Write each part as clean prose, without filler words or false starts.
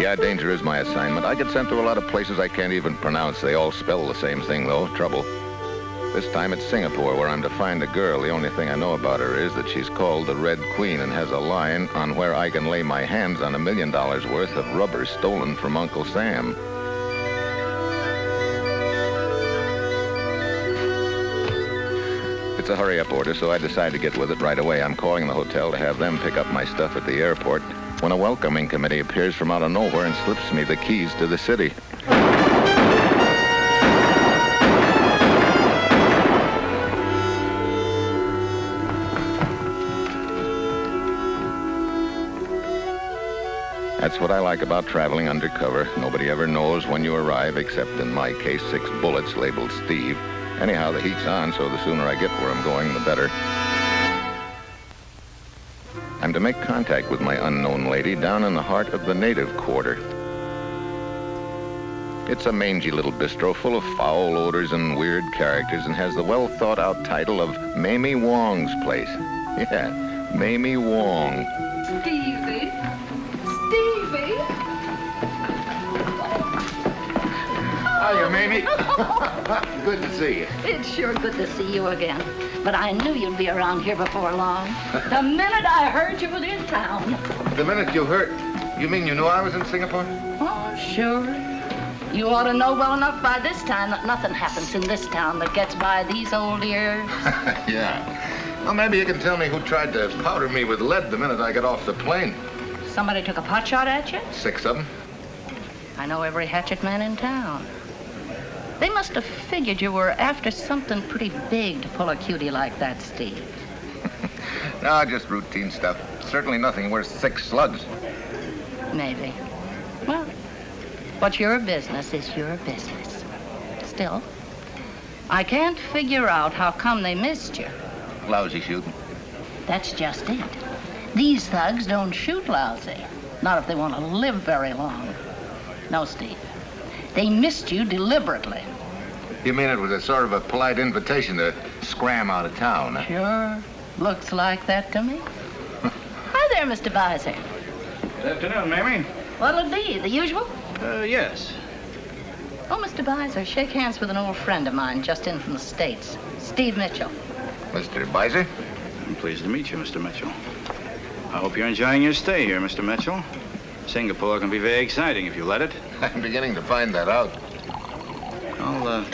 Yeah, danger is my assignment. I get sent to a lot of places I can't even pronounce. They all spell the same thing, though. Trouble. This time it's Singapore, where I'm to find a girl. The only thing I know about her is that she's called the Red Queen and has a line on where I can lay my hands on $1 million worth of rubber stolen from Uncle Sam. It's a hurry-up order, so I decide to get with it right away. I'm calling the hotel to have them pick up my stuff at the airport when a welcoming committee appears from out of nowhere and slips me the keys to the city. That's what I like about traveling undercover. Nobody ever knows when you arrive, except in my case, 6 bullets labeled Steve. Anyhow, the heat's on, so the sooner I get where I'm going, the better. I'm to make contact with my unknown lady down in the heart of the native quarter. It's a mangy little bistro full of foul odors and weird characters and has the well-thought-out title of Mamie Wong's Place. Yeah, Mamie Wong. Stevie. Hiya, Mamie. Good to see you. It's sure good to see you again. But I knew you'd be around here before long. The minute I heard you was in town. The minute you heard, you mean you knew I was in Singapore? Oh, sure. You ought to know well enough by this time that nothing happens in this town that gets by these old ears. Yeah. Well, maybe you can tell me who tried to powder me with lead the minute I got off the plane. Somebody took a pot shot at you? 6 of them. I know every hatchet man in town. They must have figured you were after something pretty big to pull a cutie like that, Steve. No, just routine stuff. Certainly nothing worth 6 slugs. Maybe. Well, what's your business is your business. Still, I can't figure out how come they missed you. Lousy shooting. That's just it. These thugs don't shoot lousy. Not if they want to live very long. No, Steve. They missed you deliberately. You mean it was a sort of a polite invitation to scram out of town, huh? Sure. Looks like that to me. Hi there, Mr. Beiser. Good afternoon, Mamie. What'll it be? The usual? Yes. Oh, Mr. Beiser, shake hands with an old friend of mine just in from the States. Steve Mitchell. Mr. Beiser? I'm pleased to meet you, Mr. Mitchell. I hope you're enjoying your stay here, Mr. Mitchell. Singapore can be very exciting if you let it. I'm beginning to find that out. I'll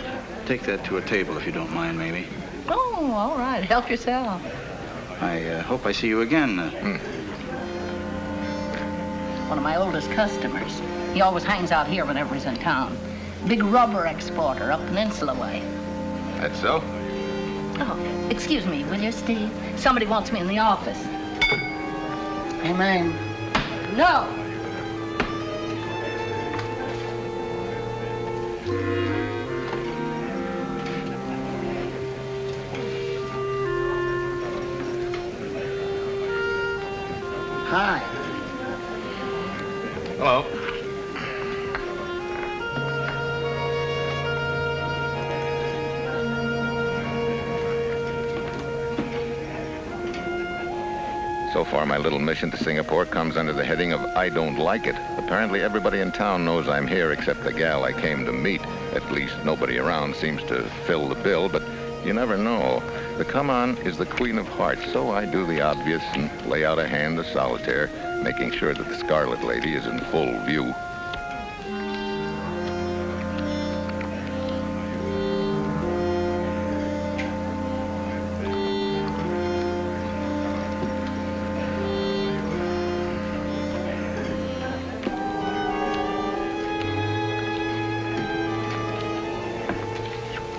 take that to a table if you don't mind, Mamie. Oh, all right. Help yourself. I hope I see you again. One of my oldest customers. He always hangs out here whenever he's in town. Big rubber exporter up Peninsula way. That's so? Oh, excuse me, will you, Steve? Somebody wants me in the office. Hey, ma'am. No. Hi. Hello. So far, my little mission to Singapore comes under the heading of I don't like it. Apparently, everybody in town knows I'm here except the gal I came to meet. At least, nobody around seems to fill the bill, but you never know. The come-on is the Queen of Hearts, so I do the obvious and lay out a hand of solitaire, making sure that the Scarlet Lady is in full view.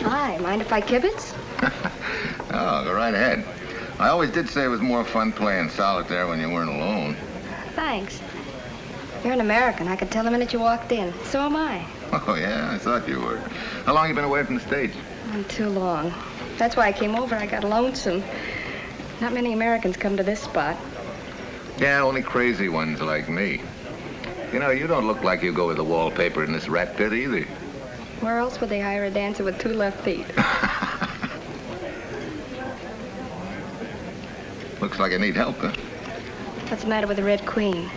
Hi, mind if I kibitz? Oh, go right ahead. I always did say it was more fun playing solitaire when you weren't alone. Thanks. You're an American. I could tell the minute you walked in. So am I. Oh, yeah? I thought you were. How long you been away from the States? Too long. That's why I came over. I got lonesome. Not many Americans come to this spot. Yeah, only crazy ones like me. You know, you don't look like you go with the wallpaper in this rat pit either. Where else would they hire a dancer with 2 left feet? Looks like I need help, huh? What's the matter with the Red Queen?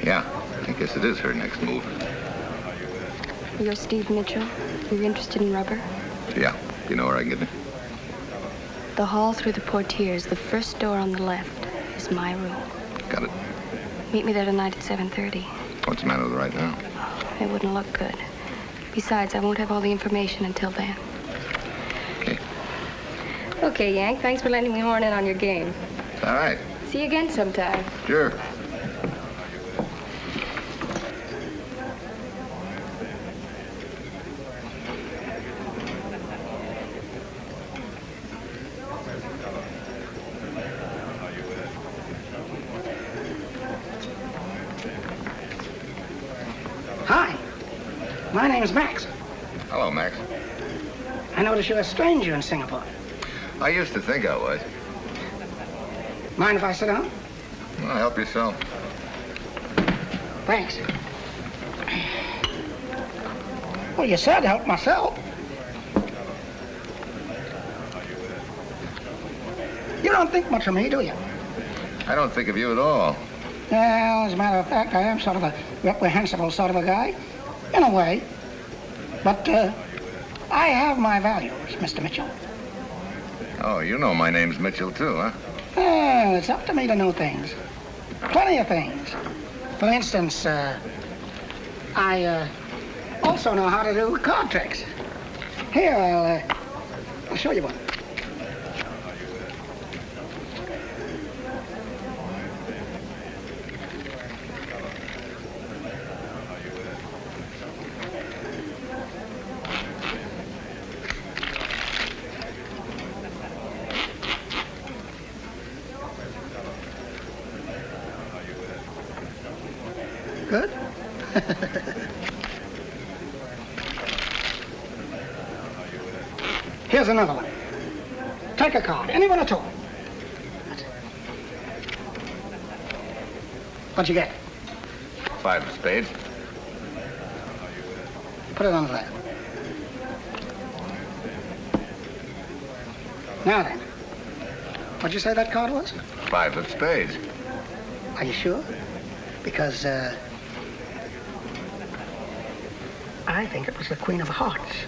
Yeah, I guess it is her next move. You're Steve Mitchell. You're interested in rubber? Yeah. Do you know where I can get it? The hall through the portieres, the first door on the left, is my room. Got it. Meet me there tonight at 7:30. What's the matter with her right now? It wouldn't look good. Besides, I won't have all the information until then. Okay. Okay, Yank. Thanks for letting me horn in on your game. All right. See you again sometime. Sure. Hi. My name is Max. Hello, Max. I notice you're a stranger in Singapore. I used to think I was. Mind if I sit down? Well, help yourself. Thanks. Well, you said help myself. You don't think much of me, do you? I don't think of you at all. Well, as a matter of fact, I am sort of a reprehensible sort of a guy. In a way. But, I have my values, Mr. Mitchell. Oh, you know my name's Mitchell, too, huh? Well, it's up to me to know things. Plenty of things. For instance, I also know how to do card tricks. Here, I'll show you one. Good? Here's another one. Take a card, any one at all. What'd you get? 5 of spades. Put it on there. Now then, what'd you say that card was? 5 of spades. Are you sure? Because, I think it was the Queen of Hearts.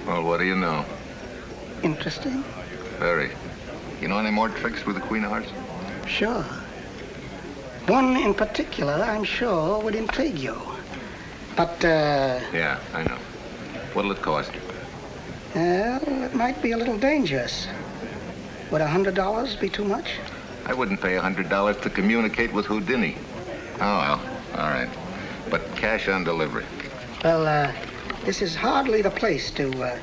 Well, what do you know? Interesting. Very. You know any more tricks with the Queen of Hearts? Sure. One in particular, I'm sure, would intrigue you. But, Yeah, I know. What'll it cost? well, it might be a little dangerous. Would $100 be too much? I wouldn't pay $100 to communicate with Houdini. Oh, well, all right. But cash on delivery. Well, this is hardly the place to,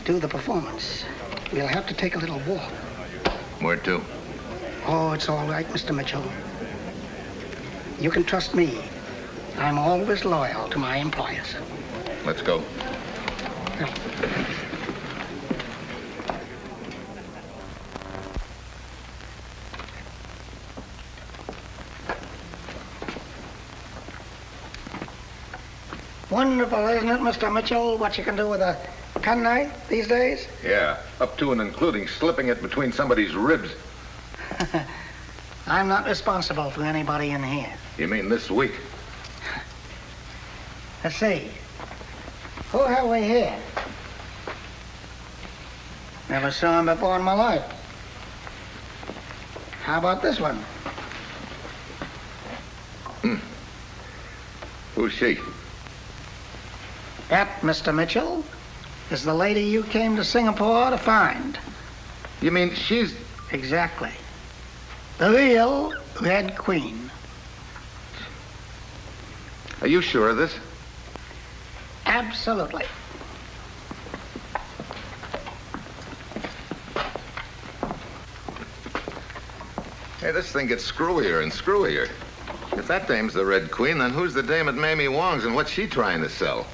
do the performance. We'll have to take a little walk. Where to? Oh, it's all right, Mr. Mitchell. You can trust me. I'm always loyal to my employers. Let's go. Wonderful, isn't it, Mr. Mitchell, what you can do with a penknife these days? Yeah, up to and including slipping it between somebody's ribs. I'm not responsible for anybody in here. You mean this week? Let's see. Who have we here? Never saw him before in my life. How about this one? Who's she? That, Mr. Mitchell, is the lady you came to Singapore to find. You mean she's... Exactly. The real Red Queen. Are you sure of this? Absolutely. Hey, this thing gets screwier and screwier. If that dame's the Red Queen, then who's the dame at Mamie Wong's and what's she trying to sell?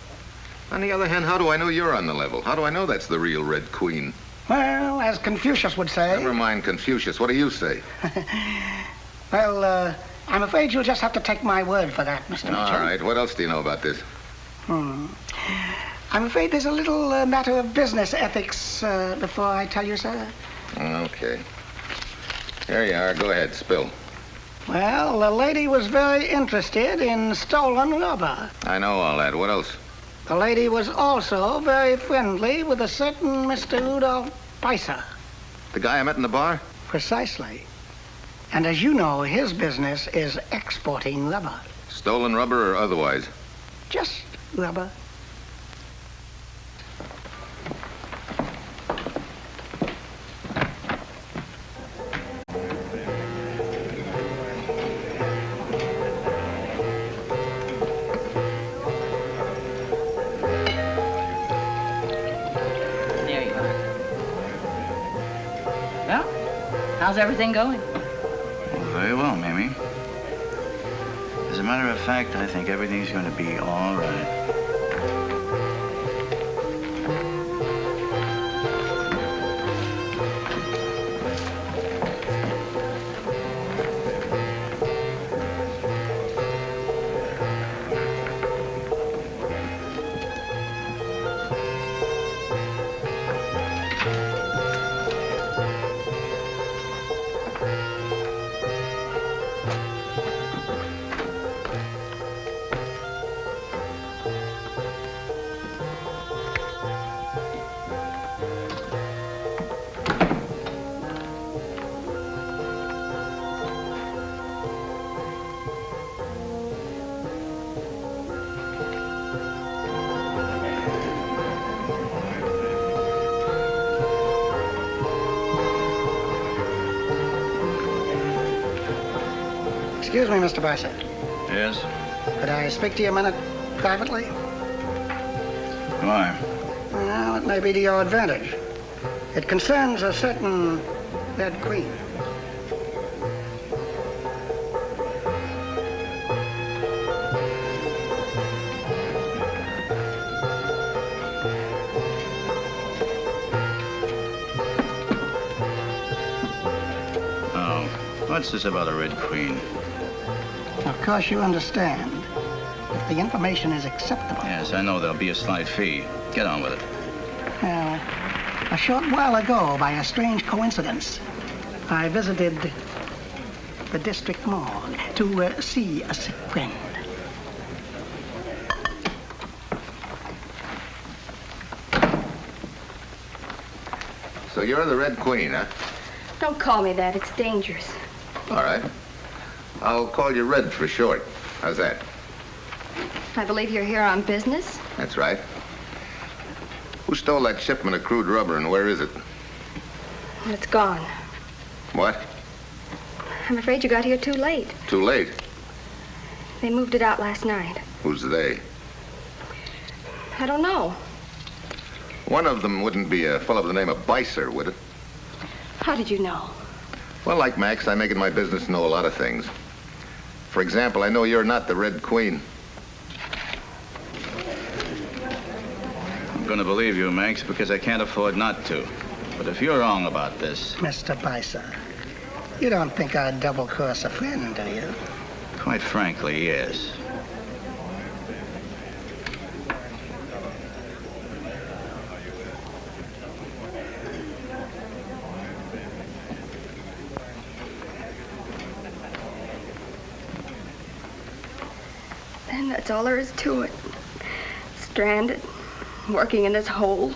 On the other hand, how do I know you're on the level? How do I know that's the real Red Queen? Well, as Confucius would say... Never mind Confucius. What do you say? Well, I'm afraid you'll just have to take my word for that, Mr. Mitchell. All right. What else do you know about this? I'm afraid there's a little matter of business ethics before I tell you, sir. Okay. Here you are. Go ahead, spill. Well, the lady was very interested in stolen rubber. I know all that. What else? The lady was also very friendly with a certain Mr. Rudolph Picer. The guy I met in the bar? Precisely. And as you know, his business is exporting rubber. Stolen rubber or otherwise? Just rubber. There you are. Well, how's everything going? Very well, Mamie. As a matter of fact, I think everything's going to be all right. Excuse me, Mr. Picer. Yes? Could I speak to you a minute privately? Why? Well, it may be to your advantage. It concerns a certain Red Queen. Oh, what's this about a Red Queen? Of course, you understand. If the information is acceptable. Yes, I know there'll be a slight fee. Get on with it. Well, a short while ago, by a strange coincidence, I visited the district morgue to see a sick friend. So you're the Red Queen, huh? Don't call me that. It's dangerous. All right. I'll call you Red for short. How's that? I believe you're here on business. That's right. Who stole that shipment of crude rubber and where is it? It's gone. What? I'm afraid you got here too late. Too late. They moved it out last night. Who's they? I don't know. One of them wouldn't be a fellow by the name of Bicer, would it? How did you know? Well, like Max, I make it my business to know a lot of things. For example, I know you're not the Red Queen. I'm going to believe you, Max, because I can't afford not to. But if you're wrong about this... Mr. Picer, you don't think I'd double-cross a friend, do you? Quite frankly, yes. And that's all there is to it. Stranded, working in this hole,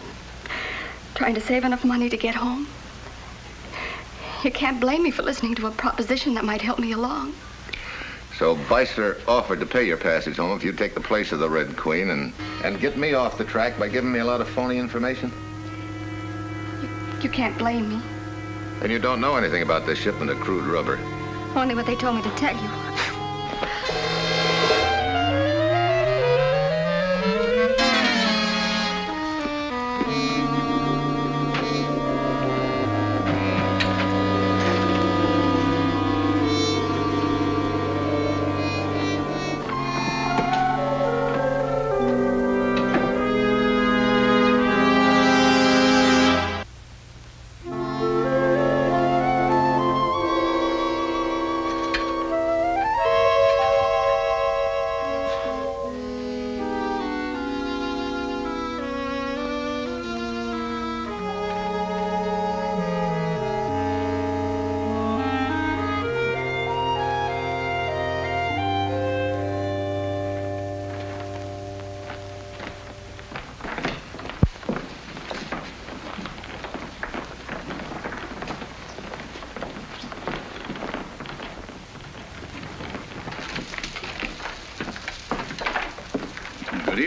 trying to save enough money to get home. You can't blame me for listening to a proposition that might help me along. So Bicer offered to pay your passage home if you'd take the place of the Red Queen and get me off the track by giving me a lot of phony information? You can't blame me. And you don't know anything about this shipment of crude rubber. Only what they told me to tell you.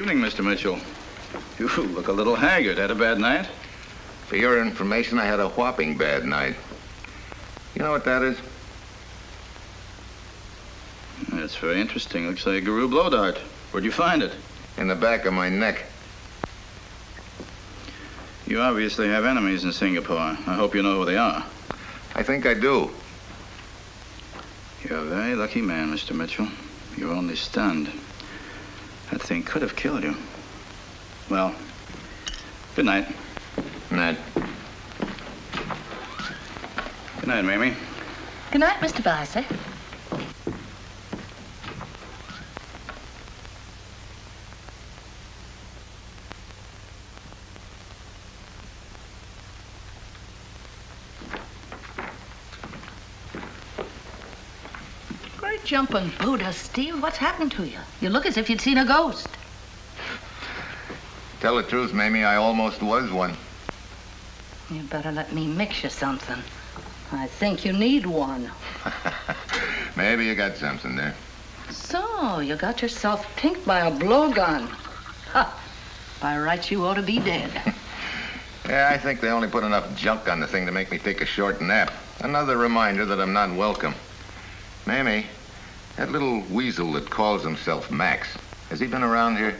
evening, Mr. Mitchell. You look a little haggard. Had a bad night? For your information, I had a whopping bad night. You know what that is? That's very interesting. Looks like a Guru blow dart. Where'd you find it? In the back of my neck. You obviously have enemies in Singapore. I hope you know who they are. I think I do. You're a very lucky man, Mr. Mitchell. You're only stunned. That thing could have killed you. Well, good night. Good night. Good night, Mamie. Good night, Mr. Bassett. Great jumping Buddha, Steve. What's happened to you? You look as if you'd seen a ghost. Tell the truth, Mamie, I almost was one. You better let me mix you something. I think you need one. Maybe you got something there. So, you got yourself pinked by a blowgun. Ha! By rights, you ought to be dead. Yeah, I think they only put enough junk on the thing to make me take a short nap. Another reminder that I'm not welcome. Mamie, that little weasel that calls himself Max, has he been around here?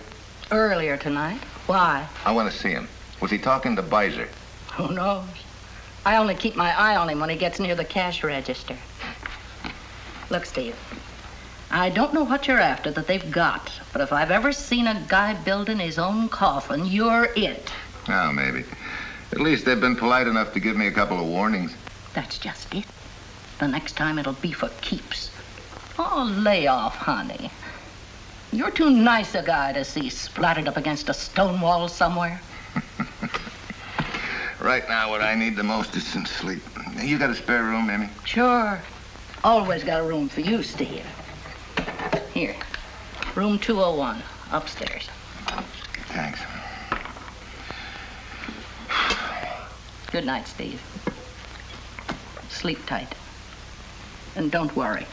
Earlier tonight. Why? I want to see him. Was he talking to Beiser? Who knows? I only keep my eye on him when he gets near the cash register. Look, Steve, I don't know what you're after that they've got, but if I've ever seen a guy building his own coffin, you're it. Oh, maybe. At least they've been polite enough to give me a couple of warnings. That's just it. The next time it'll be for keeps. Oh, lay off, honey. You're too nice a guy to see splattered up against a stone wall somewhere. Right now, what I need the most is some sleep. You got a spare room, Mamie? Sure. Always got a room for you, Steve. Here. Room 201, upstairs. Thanks. Good night, Steve. Sleep tight. And don't worry.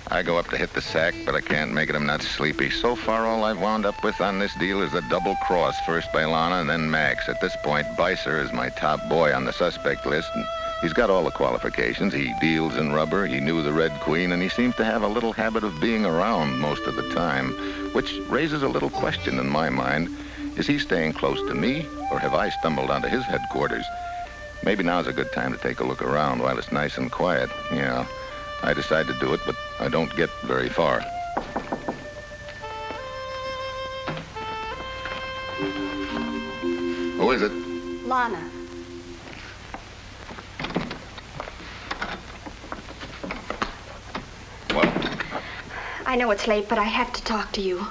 I go up to hit the sack, but I can't make it. I'm not sleepy. So far, all I've wound up with on this deal is a double cross, first by Lana and then Max. At this point, Beiser is my top boy on the suspect list, and he's got all the qualifications. He deals in rubber, he knew the Red Queen, and he seems to have a little habit of being around most of the time, which raises a little question in my mind. Is he staying close to me, or have I stumbled onto his headquarters? Maybe now's a good time to take a look around while it's nice and quiet. Yeah, I decide to do it, but I don't get very far. Who is it? Lana. What? I know it's late, but I have to talk to you.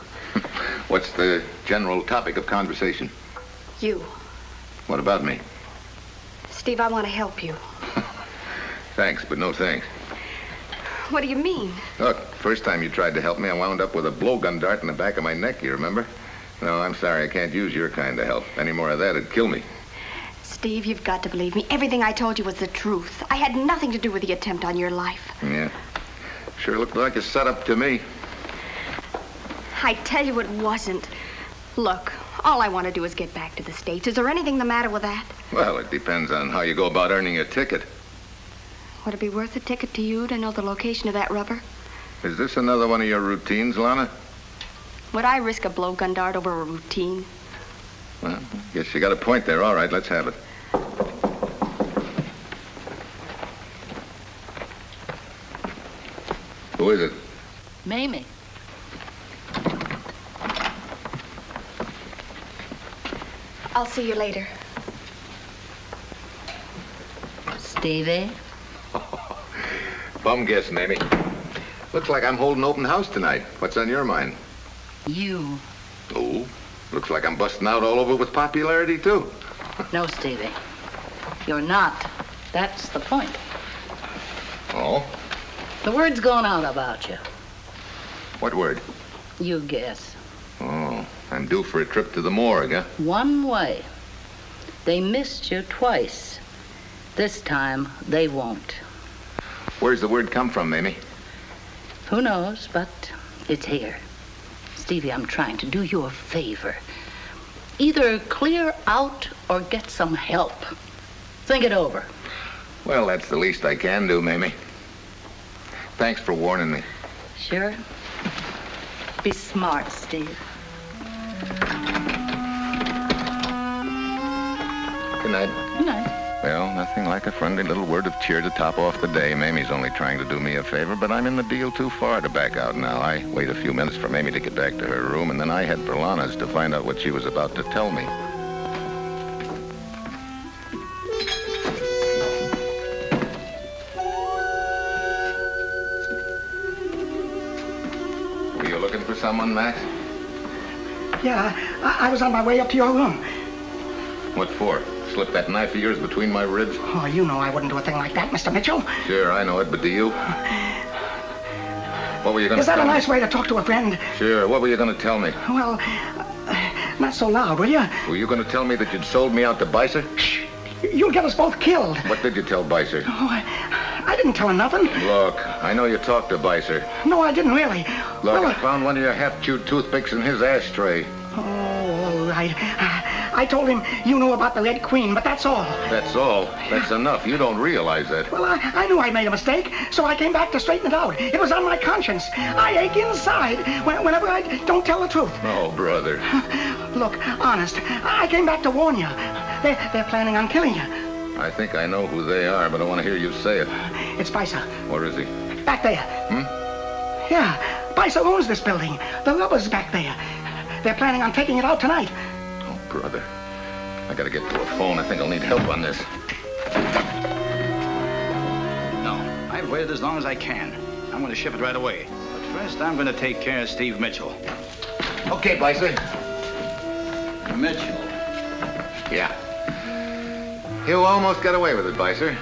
What's the general topic of conversation? You. What about me? Steve, I want to help you. Thanks, but no thanks. What do you mean? Look, first time you tried to help me, I wound up with a blowgun dart in the back of my neck, you remember? No, I'm sorry, I can't use your kind of help. Any more of that'd kill me. Steve, you've got to believe me. Everything I told you was the truth. I had nothing to do with the attempt on your life. Yeah. Sure looked like a setup to me. I tell you it wasn't. Look, all I want to do is get back to the States. Is there anything the matter with that? Well, it depends on how you go about earning a ticket. Would it be worth a ticket to you to know the location of that rubber? Is this another one of your routines, Lana? Would I risk a blowgun dart over a routine? Well, guess you got a point there. All right, let's have it. Who is it? Mamie. I'll see you later. Stevie? Bum guess, Mamie. Looks like I'm holding open house tonight. What's on your mind? You. Oh, looks like I'm busting out all over with popularity, too. No, Stevie. You're not. That's the point. Oh? The word's gone out about you. What word? You guess. Oh, I'm due for a trip to the morgue, huh? One way. They missed you twice. This time, they won't. Where's the word come from, Mamie? Who knows, but it's here. Stevie, I'm trying to do you a favor. Either clear out or get some help. Think it over. Well, that's the least I can do, Mamie. Thanks for warning me. Sure. Be smart, Steve. Good night. Good night. Well, nothing like a friendly little word of cheer to top off the day. Mamie's only trying to do me a favor, but I'm in the deal too far to back out now. I wait a few minutes for Mamie to get back to her room, and then I head for Lana's to find out what she was about to tell me. Were you looking for someone, Max? Yeah, I was on my way up to your room. What for? Slip that knife of yours between my ribs? Oh, you know I wouldn't do a thing like that, Mr. Mitchell. Sure, I know it, but do you? What were you going to tell me? Is that a nice way to talk to a friend? Sure, what were you going to tell me? Well, not so loud, will you? Were you going to tell me that you'd sold me out to Beiser? Shh! You'll get us both killed. What did you tell Beiser? Oh, I didn't tell him nothing. Look, I know you talked to Beiser. No, I didn't really. Look, Well, I found one of your half-chewed toothpicks in his ashtray. Oh, all right. I told him you knew about the Red Queen, but that's all. That's all. That's enough. You don't realize that. Well, I knew I made a mistake, so I came back to straighten it out. It was on my conscience. I ache inside whenever I don't tell the truth. Oh, brother. Look, honest, I came back to warn you. They're planning on killing you. I think I know who they are, but I want to hear you say it. It's Beiser. Where is he? Back there. Yeah, Beiser owns this building. The rubber's back there. They're planning on taking it out tonight. Oh, brother. I gotta get to a phone. I think I'll need help on this. No, I've waited as long as I can. I'm going to ship it right away. But first, I'm going to take care of Steve Mitchell. Okay, Beiser. Mitchell? Yeah. You almost got away with it, Beiser.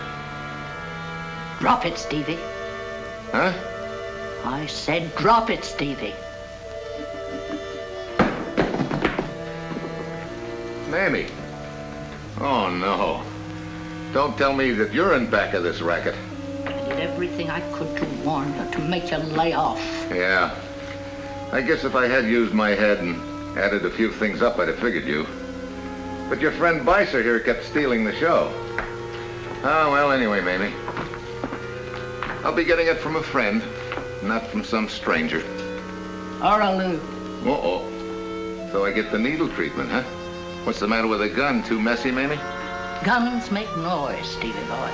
Drop it, Stevie. Huh? I said drop it, Stevie. Mamie. Oh, no. Don't tell me that you're in back of this racket. I did everything I could to warn you, to make you lay off. Yeah. I guess if I had used my head and added a few things up, I'd have figured you. But your friend Beiser here kept stealing the show. Oh, well, anyway, Mamie. I'll be getting it from a friend, not from some stranger. Oraloo. Uh-oh. So I get the needle treatment, huh? What's the matter with a gun? Too messy, Mamie? Guns make noise, Stevie boy.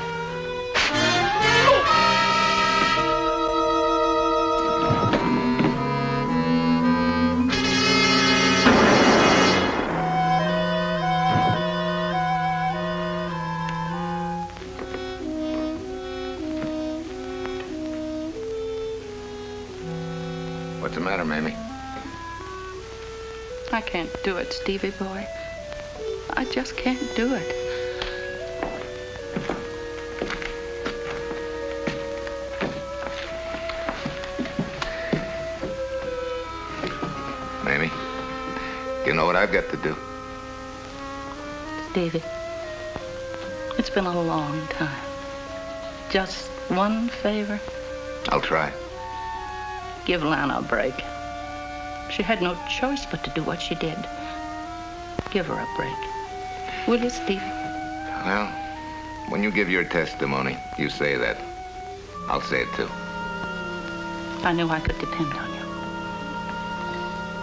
What's the matter, Mamie? I can't do it, Stevie boy. I just can't do it. Mamie, you know what I've got to do? Stevie, it's been a long time. Just one favor. I'll try. Give Lana a break. She had no choice but to do what she did. Give her a break. Will you, Stevie? Well, when you give your testimony, you say that. I'll say it too. I knew I could depend on you.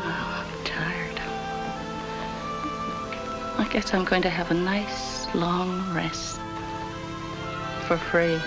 Oh, I'm tired. I guess I'm going to have a nice, long rest. For free.